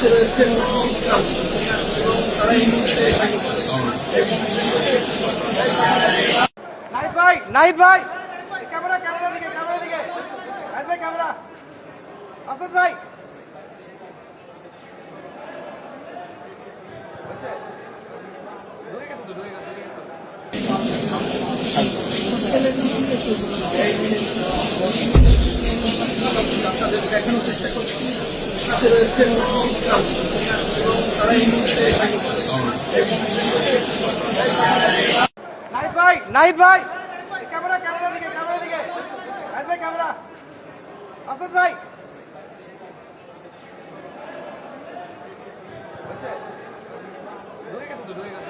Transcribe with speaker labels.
Speaker 1: রয়েছেন ইসলাম এবং তারা এই মুহূর্তে
Speaker 2: নাহিদ ভাই ক্যামেরা দিকে নাহিদ ভাই ক্যামেরা আসাদ ভাই
Speaker 1: দেখানোর চেষ্টা করছি সাথে রয়েছেন ইসলাম এবং তারা এই মুহূর্তে
Speaker 2: নাহিদ ভাই ক্যামেরা দিকে নাহিদ ভাই ক্যামেরা আসাদ ভাই দূরে গেছে